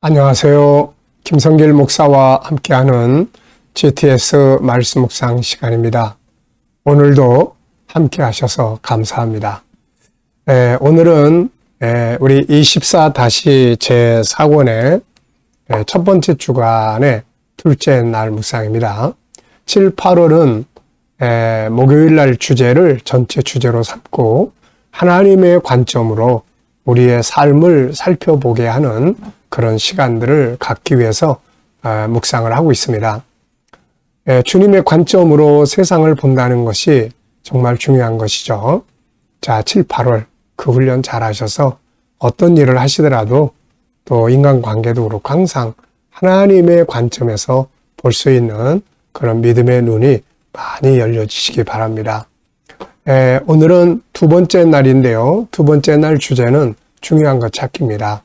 안녕하세요. 김성길 목사와 함께하는 GTS 말씀 묵상 시간입니다. 오늘도 함께 하셔서 감사합니다. 오늘은 우리 24-제4권의 첫 번째 주간의 둘째 날 묵상입니다. 7, 8월은 목요일 날 주제를 전체 주제로 삼고 하나님의 관점으로 우리의 삶을 살펴보게 하는 그런 시간들을 갖기 위해서 묵상을 하고 있습니다. 주님의 관점으로 세상을 본다는 것이 정말 중요한 것이죠. 자, 7, 8월 그 훈련 잘 하셔서 어떤 일을 하시더라도 또 인간관계도 그렇고 항상 하나님의 관점에서 볼 수 있는 그런 믿음의 눈이 많이 열려지시기 바랍니다. 오늘은 두 번째 날인데요. 두 번째 날 주제는 중요한 것 찾기입니다.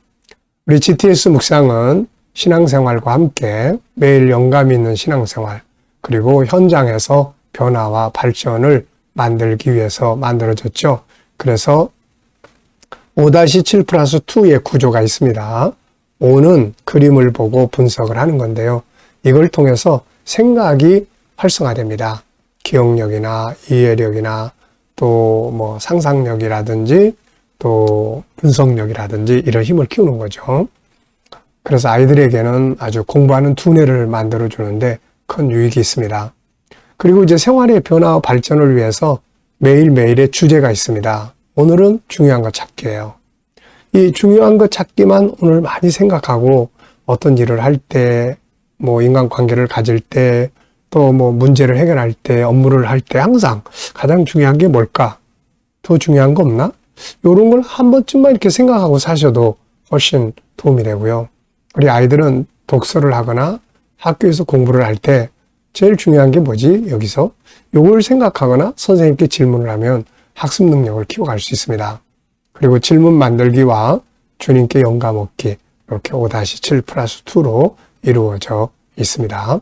우리 GTS 묵상은 신앙생활과 함께 매일 영감 있는 신앙생활 그리고 현장에서 변화와 발전을 만들기 위해서 만들어졌죠. 그래서 5-7+2의 구조가 있습니다. 5는 그림을 보고 분석을 하는 건데요. 이걸 통해서 생각이 활성화됩니다. 기억력이나 이해력이나 또 뭐 상상력이라든지 또 분석력이라든지 이런 힘을 키우는 거죠. 그래서 아이들에게는 아주 공부하는 두뇌를 만들어 주는데 큰 유익이 있습니다. 그리고 이제 생활의 변화와 발전을 위해서 매일매일의 주제가 있습니다. 오늘은 중요한 것 찾기예요. 이 중요한 것 찾기만 오늘 많이 생각하고 어떤 일을 할 때, 뭐 인간관계를 가질 때, 또 뭐 문제를 해결할 때, 업무를 할 때 항상 가장 중요한 게 뭘까? 더 중요한 거 없나? 이런 걸 한 번쯤만 이렇게 생각하고 사셔도 훨씬 도움이 되고요. 우리 아이들은 독서를 하거나 학교에서 공부를 할 때 제일 중요한 게 뭐지? 여기서 이걸 생각하거나 선생님께 질문을 하면 학습 능력을 키워갈 수 있습니다. 그리고 질문 만들기와 주님께 영감 얻기 이렇게 5-7+2로 이루어져 있습니다.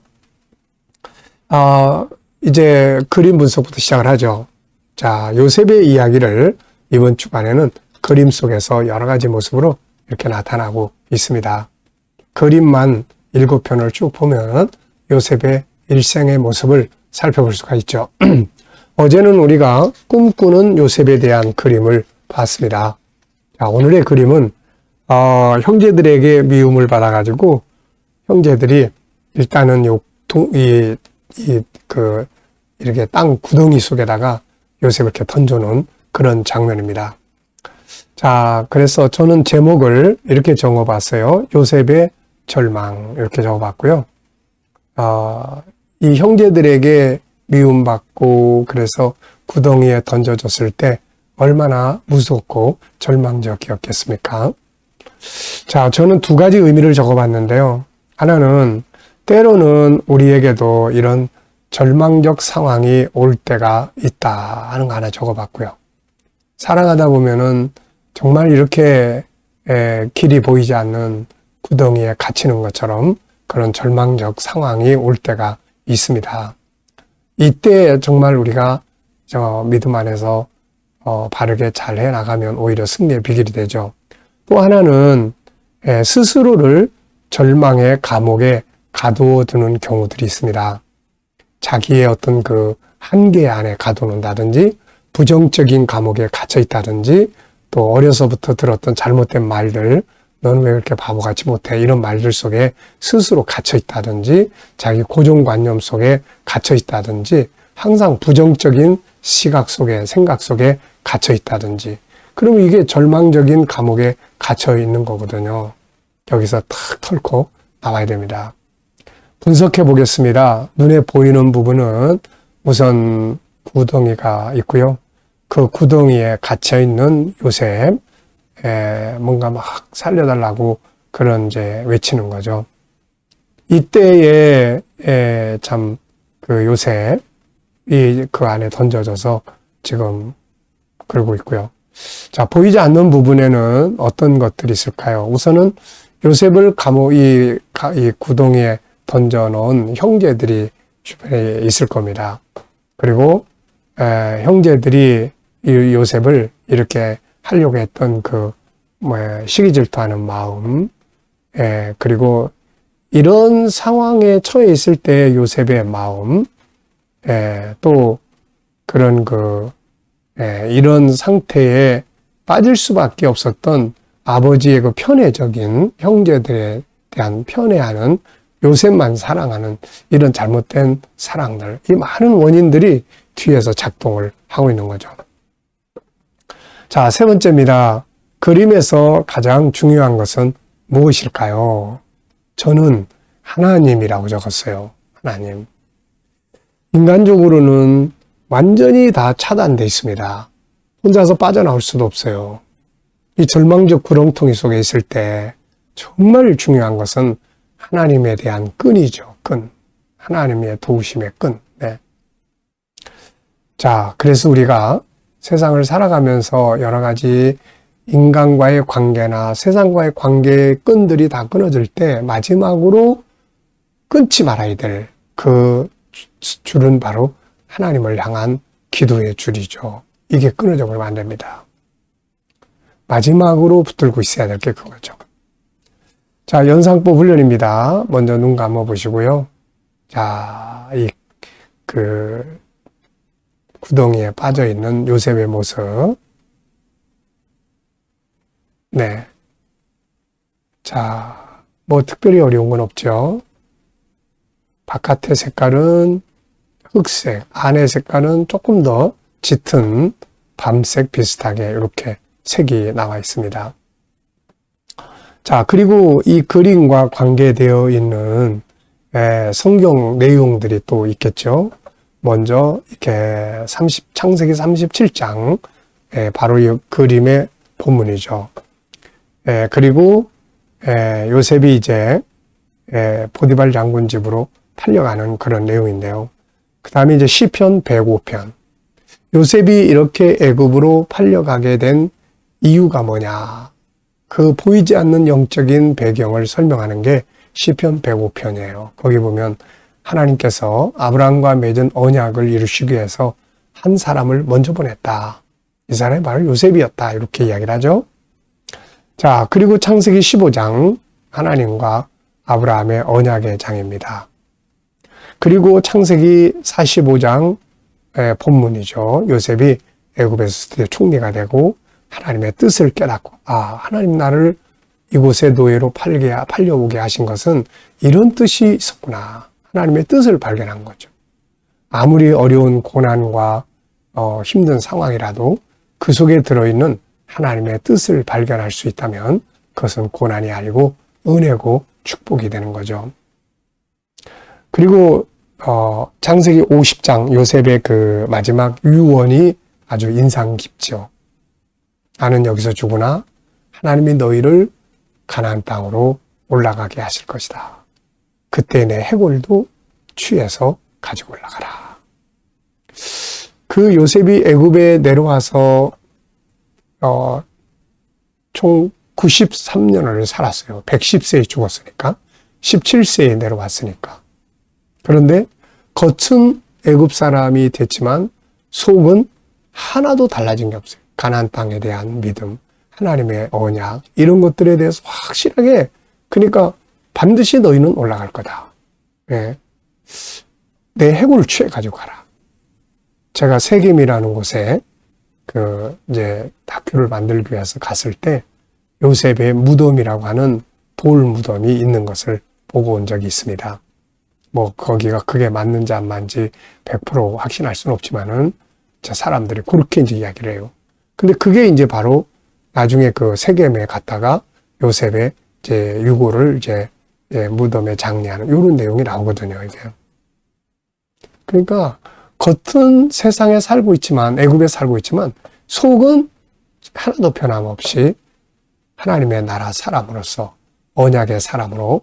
이제 그림 분석부터 시작을 하죠. 자, 요셉의 이야기를 이번 주간에는 그림 속에서 여러 가지 모습으로 이렇게 나타나고 있습니다. 그림만 7편을 쭉 보면 요셉의 일생의 모습을 살펴볼 수가 있죠. 어제는 우리가 꿈꾸는 요셉에 대한 그림을 봤습니다. 자, 오늘의 그림은 형제들에게 미움을 받아가지고 형제들이 일단은 이렇게 땅 구덩이 속에다가 요셉을 이렇게 던져놓은 그런 장면입니다. 자, 그래서 저는 제목을 이렇게 적어봤어요. 요셉의 절망 이렇게 적어봤고요. 이 형제들에게 미움받고 그래서 구덩이에 던져졌을 때 얼마나 무섭고 절망적이었겠습니까? 자, 저는 두 가지 의미를 적어봤는데요. 하나는 때로는 우리에게도 이런 절망적 상황이 올 때가 있다 하는 거 하나 적어봤고요. 살아가다 보면은 정말 이렇게 길이 보이지 않는 구덩이에 갇히는 것처럼 그런 절망적 상황이 올 때가 있습니다. 이때 정말 우리가 믿음 안에서 바르게 잘 해나가면 오히려 승리의 비결이 되죠. 또 하나는 스스로를 절망의 감옥에 가두어두는 경우들이 있습니다. 자기의 어떤 그 한계 안에 가둬놓는다든지 부정적인 감옥에 갇혀 있다든지 또 어려서부터 들었던 잘못된 말들, 너는 왜 그렇게 바보같이 못해? 이런 말들 속에 스스로 갇혀 있다든지 자기 고정관념 속에 갇혀 있다든지 항상 부정적인 시각 속에 생각 속에 갇혀 있다든지 그러면 이게 절망적인 감옥에 갇혀 있는 거거든요. 여기서 탁 털고 나와야 됩니다. 분석해 보겠습니다. 눈에 보이는 부분은 우선 구덩이가 있고요. 그 구덩이에 갇혀 있는 요셉, 뭔가 막 살려달라고 그런 이제 외치는 거죠. 이때에 참 그 요셉이 그 안에 던져져서 지금 그러고 있고요. 자, 보이지 않는 부분에는 어떤 것들이 있을까요? 우선은 요셉을 이 구덩이에 던져놓은 형제들이 주변에 있을 겁니다. 그리고 형제들이 이 요셉을 이렇게 하려고 했던 시기 질투하는 마음, 그리고 이런 상황에 처해 있을 때 요셉의 마음, 또 그런 이런 상태에 빠질 수밖에 없었던 아버지의 그 편애적인 형제들에 대한 편애하는 요셉만 사랑하는 이런 잘못된 사랑들, 이 많은 원인들이 뒤에서 작동을 하고 있는 거죠. 자, 세 번째입니다. 그림에서 가장 중요한 것은 무엇일까요? 저는 하나님이라고 적었어요. 하나님. 인간적으로는 완전히 다 차단되어 있습니다. 혼자서 빠져나올 수도 없어요. 이 절망적 구렁텅이 속에 있을 때 정말 중요한 것은 하나님에 대한 끈이죠. 끈. 하나님의 도우심의 끈. 네. 자, 그래서 우리가 세상을 살아가면서 여러 가지 인간과의 관계나 세상과의 관계의 끈들이 다 끊어질 때 마지막으로 끊지 말아야 될 그 줄은 바로 하나님을 향한 기도의 줄이죠. 이게 끊어져 버리면 안 됩니다. 마지막으로 붙들고 있어야 될 게 그거죠. 자, 연상법 훈련입니다. 먼저 눈 감아 보시고요. 자, 구덩이에 빠져 있는 요셉의 모습. 네. 자, 뭐 특별히 어려운 건 없죠. 바깥의 색깔은 흑색, 안의 색깔은 조금 더 짙은 밤색 비슷하게 이렇게 색이 나와 있습니다. 자, 그리고 이 그림과 관계되어 있는 성경 내용들이 또 있겠죠. 먼저 이렇게 창세기 37장 바로 이 그림의 본문이죠. 그리고 요셉이 이제 보디발 장군 집으로 팔려가는 그런 내용인데요. 그 다음에 이제 시편 105편. 요셉이 이렇게 애굽으로 팔려가게 된 이유가 뭐냐. 그 보이지 않는 영적인 배경을 설명하는 게 시편 105편이에요. 거기 보면 하나님께서 아브라함과 맺은 언약을 이루시기 위해서 한 사람을 먼저 보냈다. 이 사람이 바로 요셉이었다. 이렇게 이야기를 하죠. 자, 그리고 창세기 15장 하나님과 아브라함의 언약의 장입니다. 그리고 창세기 45장 본문이죠. 요셉이 애굽에서 드디어 총리가 되고 하나님의 뜻을 깨닫고 하나님 나를 이곳의 노예로 팔려오게 하신 것은 이런 뜻이 있었구나. 하나님의 뜻을 발견한 거죠. 아무리 어려운 고난과 힘든 상황이라도 그 속에 들어있는 하나님의 뜻을 발견할 수 있다면 그것은 고난이 아니고 은혜고 축복이 되는 거죠. 그리고 창세기 50장 요셉의 그 마지막 유언이 아주 인상 깊죠. 나는 여기서 죽으나 하나님이 너희를 가나안 땅으로 올라가게 하실 것이다. 그때 내 해골도 취해서 가지고 올라가라. 그 요셉이 애굽에 내려와서 총 93년을 살았어요. 110세에 죽었으니까. 17세에 내려왔으니까. 그런데 겉은 애굽 사람이 됐지만 속은 하나도 달라진 게 없어요. 가나안 땅에 대한 믿음, 하나님의 언약 이런 것들에 대해서 확실하게 그러니까 반드시 너희는 올라갈 거다. 네. 내 해골을 취해 가지고 가라. 제가 세겜이라는 곳에 이제 다큐를 만들기 위해서 갔을 때 요셉의 무덤이라고 하는 돌 무덤이 있는 것을 보고 온 적이 있습니다. 뭐 거기가 그게 맞는지 안 맞는지 100% 확신할 수는 없지만은 사람들이 그렇게 이제 이야기를 해요. 근데 그게 이제 바로 나중에 그 세겜에 갔다가 요셉의 이제 유골을 이제 무덤에 장례하는 이런 내용이 나오거든요, 이게. 그러니까 겉은 세상에 살고 있지만 애굽에 살고 있지만 속은 하나도 변함없이 하나님의 나라 사람으로서 언약의 사람으로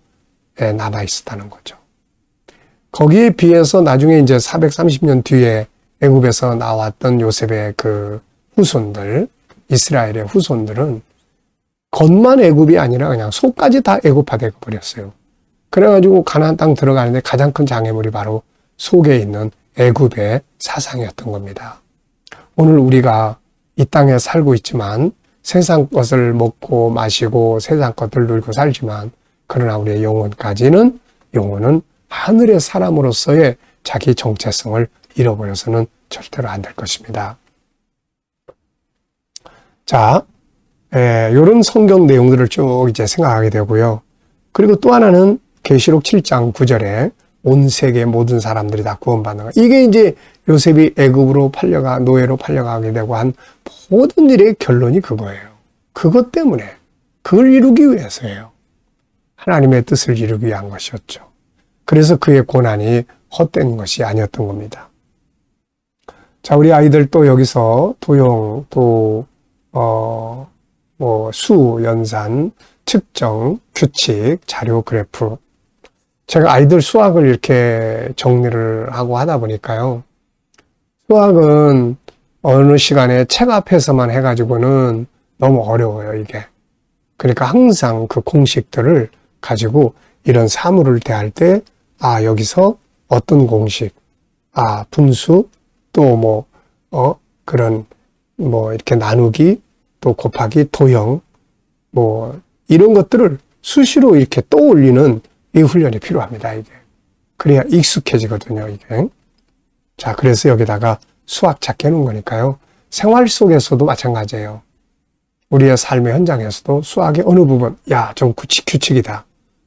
남아 있었다는 거죠. 거기에 비해서 나중에 이제 430년 뒤에 애굽에서 나왔던 요셉의 그 후손들, 이스라엘의 후손들은 겉만 애굽이 아니라 그냥 속까지 다 애굽화되어 버렸어요. 그래가지고 가나안 땅 들어가는데 가장 큰 장애물이 바로 속에 있는 애굽의 사상이었던 겁니다. 오늘 우리가 이 땅에 살고 있지만 세상 것을 먹고 마시고 세상 것을 누리고 살지만 그러나 우리의 영혼은 하늘의 사람으로서의 자기 정체성을 잃어버려서는 절대로 안 될 것입니다. 자, 이런 성경 내용들을 쭉 이제 생각하게 되고요. 그리고 또 하나는 계시록 7장 9절에 온 세계 모든 사람들이 다 구원받는 것. 이게 이제 요셉이 애굽으로 노예로 팔려가게 되고 한 모든 일의 결론이 그거예요. 그것 때문에, 그걸 이루기 위해서예요. 하나님의 뜻을 이루기 위한 것이었죠. 그래서 그의 고난이 헛된 것이 아니었던 겁니다. 자, 우리 아이들 또 여기서 도형, 수, 연산, 측정, 규칙, 자료, 그래프. 제가 아이들 수학을 이렇게 정리를 하고 하다 보니까요. 수학은 어느 시간에 책 앞에서만 해가지고는 너무 어려워요, 이게. 그러니까 항상 그 공식들을 가지고 이런 사물을 대할 때, 여기서 어떤 공식, 분수, 또 이렇게 나누기, 또 곱하기, 도형, 이런 것들을 수시로 이렇게 떠올리는 이 훈련이 필요합니다, 이게. 그래야 익숙해지거든요, 이게. 자, 그래서 여기다가 수학 찾게 해놓은 거니까요. 생활 속에서도 마찬가지예요. 우리의 삶의 현장에서도 수학의 어느 부분, 좀 규칙이다.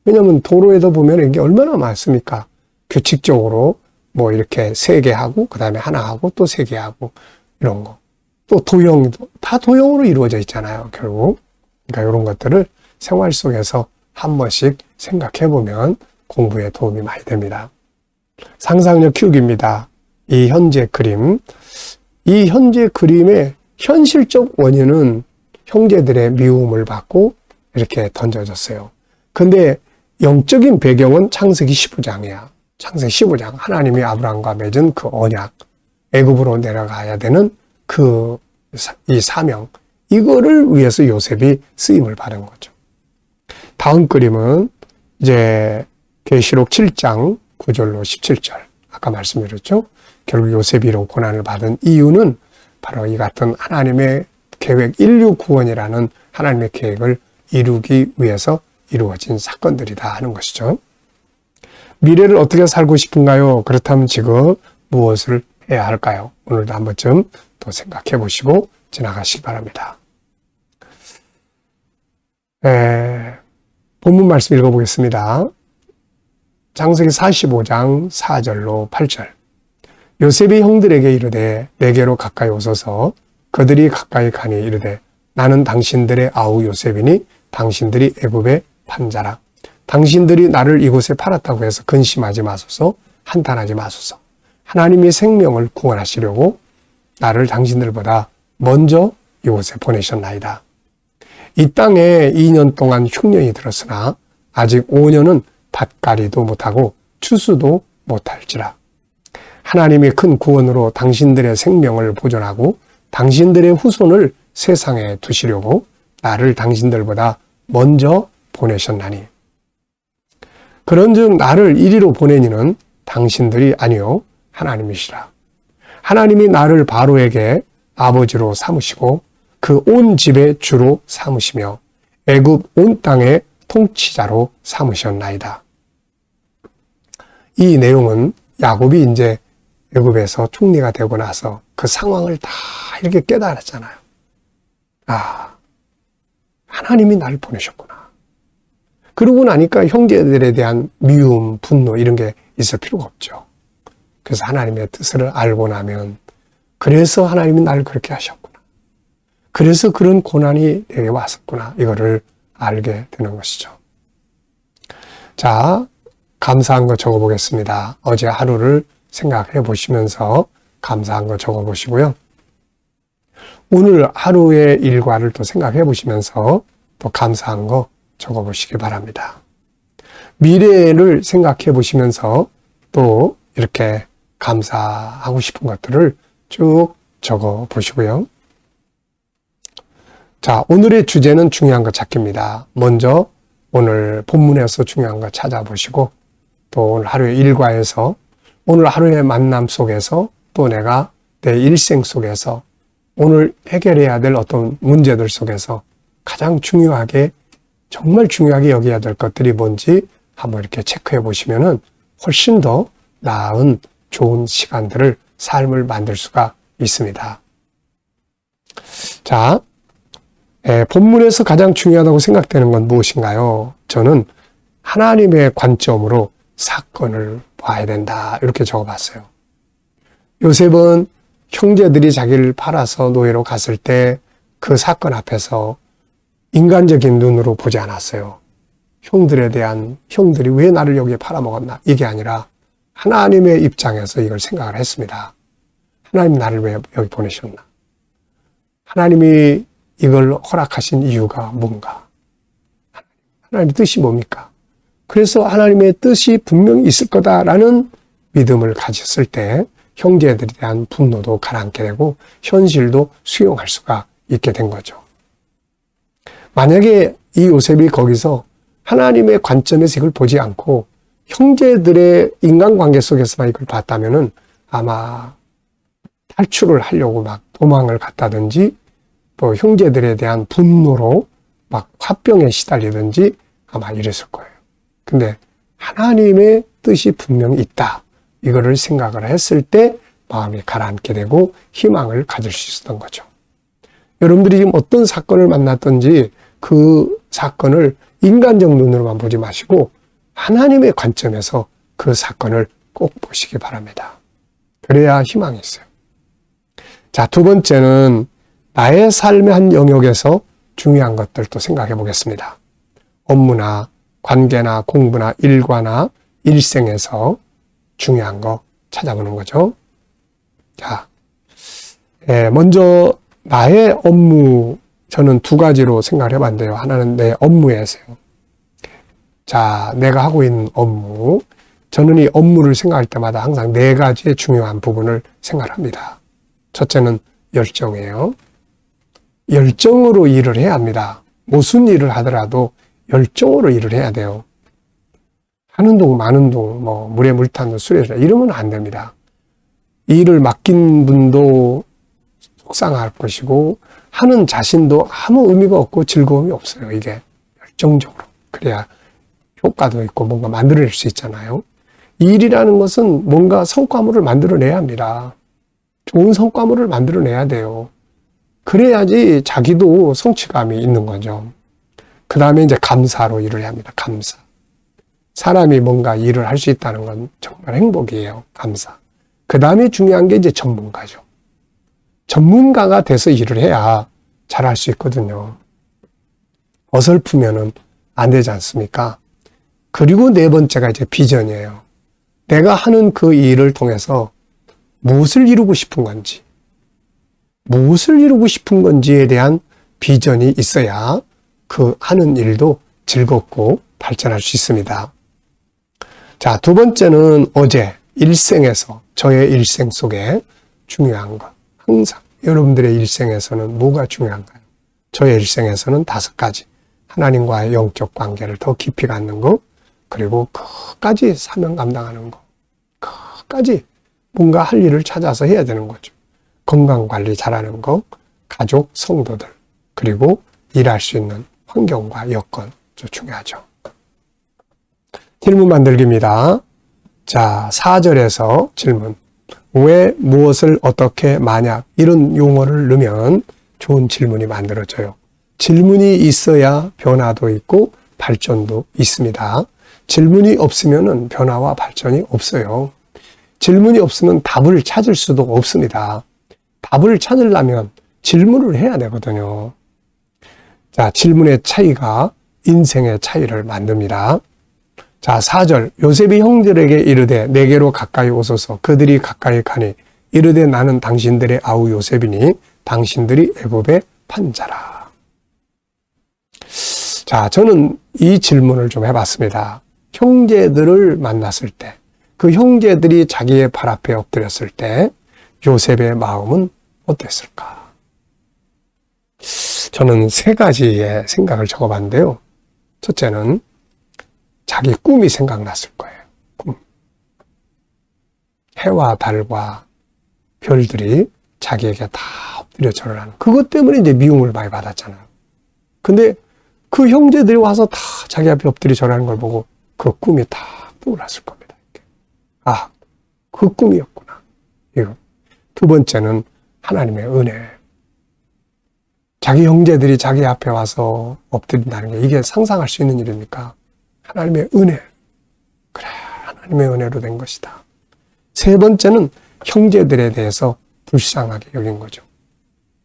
왜냐면 도로에도 보면 이게 얼마나 많습니까? 규칙적으로 이렇게 3개 하고, 그 다음에 하나 하고, 또 3개 하고, 이런 거. 또 도형도 다 도형으로 이루어져 있잖아요, 결국. 그러니까 이런 것들을 생활 속에서 한 번씩 생각해 보면 공부에 도움이 많이 됩니다. 상상력 키우기입니다. 이 현재 그림의 현실적 원인은 형제들의 미움을 받고 이렇게 던져졌어요. 근데 영적인 배경은 창세기 15장이야. 창세기 15장. 하나님이 아브라함과 맺은 그 언약, 애굽으로 내려가야 되는 이 사명, 이거를 위해서 요셉이 쓰임을 받은 거죠. 다음 그림은 이제 계시록 7장 9절로 17절. 아까 말씀드렸죠. 결국 요셉이 이런 고난을 받은 이유는 바로 이 같은 하나님의 계획, 인류 구원이라는 하나님의 계획을 이루기 위해서 이루어진 사건들이다 하는 것이죠. 미래를 어떻게 살고 싶은가요? 그렇다면 지금 무엇을 해야 할까요? 오늘도 한 번쯤 또 생각해 보시고 지나가시기 바랍니다. 본문 말씀 읽어보겠습니다. 창세기 45장 4절로 8절. 요셉이 형들에게 이르되 내게로 가까이 오소서. 그들이 가까이 가니 이르되 나는 당신들의 아우 요셉이니 당신들이 애굽의 판자라. 당신들이 나를 이곳에 팔았다고 해서 근심하지 마소서. 한탄하지 마소서. 하나님이 생명을 구원하시려고 나를 당신들보다 먼저 이곳에 보내셨나이다. 이 땅에 2년 동안 흉년이 들었으나 아직 5년은 밭갈이도 못하고 추수도 못할지라. 하나님이 큰 구원으로 당신들의 생명을 보존하고 당신들의 후손을 세상에 두시려고 나를 당신들보다 먼저 보내셨나니. 그런즉 나를 이리로 보내니는 당신들이 아니요 하나님이시라. 하나님이 나를 바로에게 아버지로 삼으시고 그 온 집의 주로 삼으시며 애굽 온 땅의 통치자로 삼으셨나이다. 이 내용은 야곱이 이제 애굽에서 총리가 되고 나서 그 상황을 다 이렇게 깨달았잖아요. 하나님이 나를 보내셨구나. 그러고 나니까 형제들에 대한 미움, 분노 이런 게 있을 필요가 없죠. 그래서 하나님의 뜻을 알고 나면 그래서 하나님이 나를 그렇게 하셨구나. 그래서 그런 고난이 내게 왔었구나. 이거를 알게 되는 것이죠. 자, 감사한 거 적어보겠습니다. 어제 하루를 생각해 보시면서 감사한 거 적어보시고요. 오늘 하루의 일과를 또 생각해 보시면서 또 감사한 거 적어보시기 바랍니다. 미래를 생각해 보시면서 또 이렇게 감사하고 싶은 것들을 쭉 적어 보시고요. 자, 오늘의 주제는 중요한 거 찾기입니다. 먼저 오늘 본문에서 중요한 거 찾아보시고 또 오늘 하루의 일과에서 오늘 하루의 만남 속에서 또 내가 내 일생 속에서 오늘 해결해야 될 어떤 문제들 속에서 가장 중요하게 정말 중요하게 여겨야 될 것들이 뭔지 한번 이렇게 체크해 보시면은 훨씬 더 나은 좋은 시간들을, 삶을 만들 수가 있습니다. 자, 본문에서 가장 중요하다고 생각되는 건 무엇인가요? 저는 하나님의 관점으로 사건을 봐야 된다, 이렇게 적어봤어요. 요셉은 형제들이 자기를 팔아서 노예로 갔을 때 그 사건 앞에서 인간적인 눈으로 보지 않았어요. 형들이 왜 나를 여기에 팔아먹었나, 이게 아니라 하나님의 입장에서 이걸 생각을 했습니다. 하나님 나를 왜 여기 보내셨나? 하나님이 이걸 허락하신 이유가 뭔가? 하나님의 뜻이 뭡니까? 그래서 하나님의 뜻이 분명히 있을 거다라는 믿음을 가졌을 때 형제들에 대한 분노도 가라앉게 되고 현실도 수용할 수가 있게 된 거죠. 만약에 이 요셉이 거기서 하나님의 관점에서 이걸 보지 않고 형제들의 인간관계 속에서만 이걸 봤다면은 아마 탈출을 하려고 막 도망을 갔다든지 또 형제들에 대한 분노로 막 화병에 시달리든지 아마 이랬을 거예요. 근데 하나님의 뜻이 분명히 있다, 이거를 생각을 했을 때 마음이 가라앉게 되고 희망을 가질 수 있었던 거죠. 여러분들이 지금 어떤 사건을 만났든지 그 사건을 인간적 눈으로만 보지 마시고 하나님의 관점에서 그 사건을 꼭 보시기 바랍니다. 그래야 희망이 있어요. 자, 두 번째는 나의 삶의 한 영역에서 중요한 것들도 생각해 보겠습니다. 업무나 관계나 공부나 일과나 일생에서 중요한 거 찾아보는 거죠. 자, 먼저 나의 업무, 저는 두 가지로 생각을 해봤는데요. 하나는 내 업무에서요. 자, 내가 하고 있는 업무, 저는 이 업무를 생각할 때마다 항상 네 가지의 중요한 부분을 생각합니다. 첫째는 열정이에요. 열정으로 일을 해야 합니다. 무슨 일을 하더라도 열정으로 일을 해야 돼요. 하는 동 마는 동, 물에 물 타는 술에 이러면 안 됩니다. 일을 맡긴 분도 속상할 것이고 하는 자신도 아무 의미가 없고 즐거움이 없어요. 이게 열정적으로. 그래야 효과도 있고 뭔가 만들어낼 수 있잖아요. 일이라는 것은 뭔가 성과물을 만들어내야 합니다. 좋은 성과물을 만들어내야 돼요. 그래야지 자기도 성취감이 있는 거죠. 그 다음에 이제 감사로 일을 해야 합니다. 감사. 사람이 뭔가 일을 할 수 있다는 건 정말 행복이에요. 감사. 그 다음에 중요한 게 이제 전문가죠. 전문가가 돼서 일을 해야 잘할 수 있거든요. 어설프면은 안 되지 않습니까? 그리고 네 번째가 이제 비전이에요. 내가 하는 그 일을 통해서 무엇을 이루고 싶은 건지, 무엇을 이루고 싶은 건지에 대한 비전이 있어야 그 하는 일도 즐겁고 발전할 수 있습니다. 자, 두 번째는 어제 일생에서, 저의 일생 속에 중요한 것. 항상 여러분들의 일생에서는 뭐가 중요한가요? 저의 일생에서는 5가지. 하나님과의 영적 관계를 더 깊이 갖는 것, 그리고 끝까지 사명 감당하는 것, 끝까지 뭔가 할 일을 찾아서 해야 되는 거죠. 건강관리 잘하는 것, 가족, 성도들, 그리고 일할 수 있는 환경과 여건, 좀 중요하죠. 질문 만들기입니다. 자, 4절에서 질문. 왜, 무엇을, 어떻게, 만약 이런 용어를 넣으면 좋은 질문이 만들어져요. 질문이 있어야 변화도 있고 발전도 있습니다. 질문이 없으면 변화와 발전이 없어요. 질문이 없으면 답을 찾을 수도 없습니다. 답을 찾으려면 질문을 해야 되거든요. 자, 질문의 차이가 인생의 차이를 만듭니다. 자, 4절. 요셉이 형들에게 이르되 내게로 가까이 오소서. 그들이 가까이 가니 이르되 나는 당신들의 아우 요셉이니 당신들이 애굽의 판자라. 자, 저는 이 질문을 좀 해봤습니다. 형제들을 만났을 때, 그 형제들이 자기의 발 앞에 엎드렸을 때 요셉의 마음은 어땠을까? 저는 3가지의 생각을 적어봤는데요. 첫째는 자기 꿈이 생각났을 거예요. 꿈. 해와 달과 별들이 자기에게 다 엎드려 절을 하는, 그것 때문에 이제 미움을 많이 받았잖아요. 근데 그 형제들이 와서 다 자기 앞에 엎드려 절하는 걸 보고 그 꿈이 다 떠올랐을 겁니다. 아, 그 꿈이었구나. 이거. 두 번째는 하나님의 은혜. 자기 형제들이 자기 앞에 와서 엎드린다는 게 이게 상상할 수 있는 일입니까? 하나님의 은혜. 그래, 하나님의 은혜로 된 것이다. 세 번째는 형제들에 대해서 불쌍하게 여긴 거죠.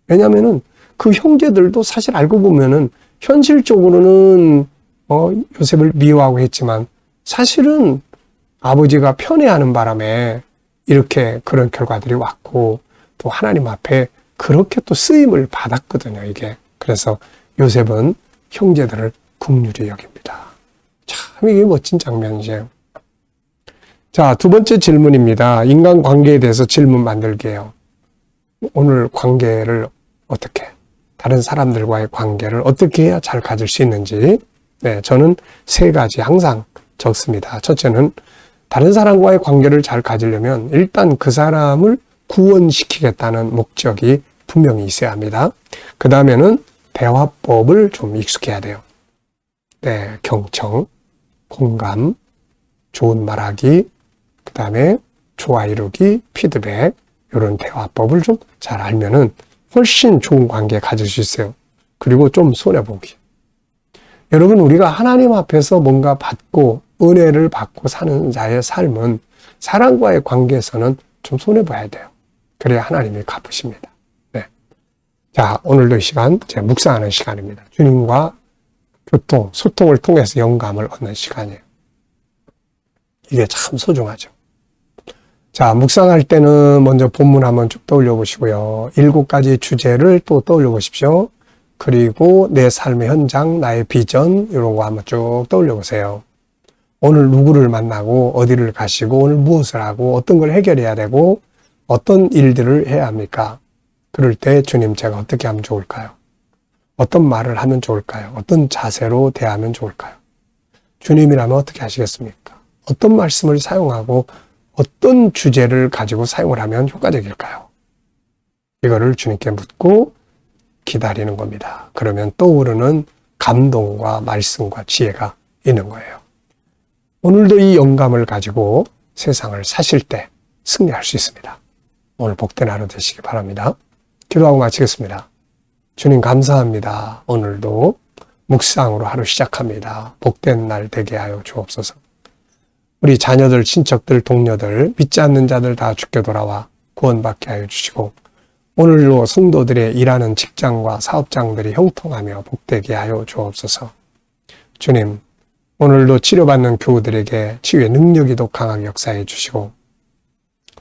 왜냐하면은 그 형제들도 사실 알고 보면은 현실적으로는 요셉을 미워하고 했지만 사실은 아버지가 편애하는 바람에 이렇게 그런 결과들이 왔고 또 하나님 앞에 그렇게 또 쓰임을 받았거든요, 이게. 그래서 요셉은 형제들을 긍휼히 여깁니다. 참 이게 멋진 장면이죠. 자, 두 번째 질문입니다. 인간관계에 대해서 질문 만들게요. 오늘 관계를 어떻게, 다른 사람들과의 관계를 어떻게 해야 잘 가질 수 있는지, 네, 저는 세 가지 항상 적습니다. 첫째는 다른 사람과의 관계를 잘 가지려면 일단 그 사람을 구원시키겠다는 목적이 분명히 있어야 합니다. 그 다음에는 대화법을 좀 익숙해야 돼요. 네, 경청, 공감, 좋은 말하기, 그 다음에 좋아 이루기, 피드백, 이런 대화법을 좀 잘 알면은 훨씬 좋은 관계 가질 수 있어요. 그리고 좀 손해보기. 여러분, 우리가 하나님 앞에서 뭔가 받고 은혜를 받고 사는 자의 삶은 사람과의 관계에서는 좀 손해봐야 돼요. 그래야 하나님이 갚으십니다. 네. 자, 오늘도 이 시간, 제가 묵상하는 시간입니다. 주님과 소통을 통해서 영감을 얻는 시간이에요. 이게 참 소중하죠. 자, 묵상할 때는 먼저 본문 한번 쭉 떠올려 보시고요. 7가지 주제를 또 떠올려 보십시오. 그리고 내 삶의 현장, 나의 비전, 이런 거 한번 쭉 떠올려 보세요. 오늘 누구를 만나고 어디를 가시고 오늘 무엇을 하고 어떤 걸 해결해야 되고 어떤 일들을 해야 합니까? 그럴 때 주님, 제가 어떻게 하면 좋을까요? 어떤 말을 하면 좋을까요? 어떤 자세로 대하면 좋을까요? 주님이라면 어떻게 하시겠습니까? 어떤 말씀을 사용하고 어떤 주제를 가지고 사용을 하면 효과적일까요? 이거를 주님께 묻고 기다리는 겁니다. 그러면 떠오르는 감동과 말씀과 지혜가 있는 거예요. 오늘도 이 영감을 가지고 세상을 사실 때 승리할 수 있습니다. 오늘 복된 하루 되시기 바랍니다. 기도하고 마치겠습니다. 주님 감사합니다. 오늘도 묵상으로 하루 시작합니다. 복된 날 되게 하여 주옵소서. 우리 자녀들, 친척들, 동료들, 믿지 않는 자들 다 주께 돌아와 구원받게 하여 주시고 오늘도 성도들의 일하는 직장과 사업장들이 형통하며 복되게 하여 주옵소서. 주님, 오늘도 치료받는 교우들에게 치유의 능력이 더 강하게 역사해 주시고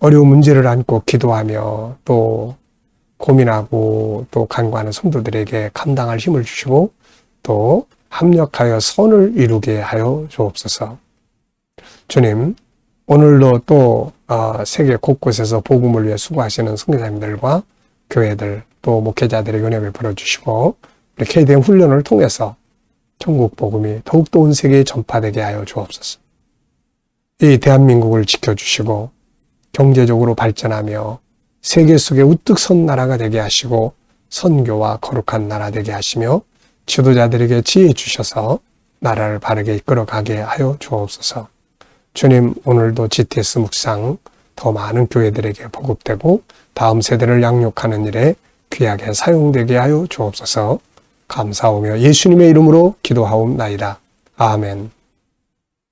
어려운 문제를 안고 기도하며 또 고민하고 또 간구하는 성도들에게 감당할 힘을 주시고 또 합력하여 선을 이루게 하여 주옵소서. 주님, 오늘도 또 세계 곳곳에서 복음을 위해 수고하시는 선교사님들과 교회들 또 목회자들의 은혜를 베풀어주시고 우리 KDM 훈련을 통해서 천국 복음이 더욱더 온 세계에 전파되게 하여 주옵소서. 이 대한민국을 지켜주시고 경제적으로 발전하며 세계 속에 우뚝 선 나라가 되게 하시고 선교와 거룩한 나라 되게 하시며 지도자들에게 지혜 주셔서 나라를 바르게 이끌어가게 하여 주옵소서. 주님, 오늘도 GTS 묵상 더 많은 교회들에게 보급되고 다음 세대를 양육하는 일에 귀하게 사용되게 하여 주옵소서. 감사하며 예수님의 이름으로 기도하옵나이다. 아멘.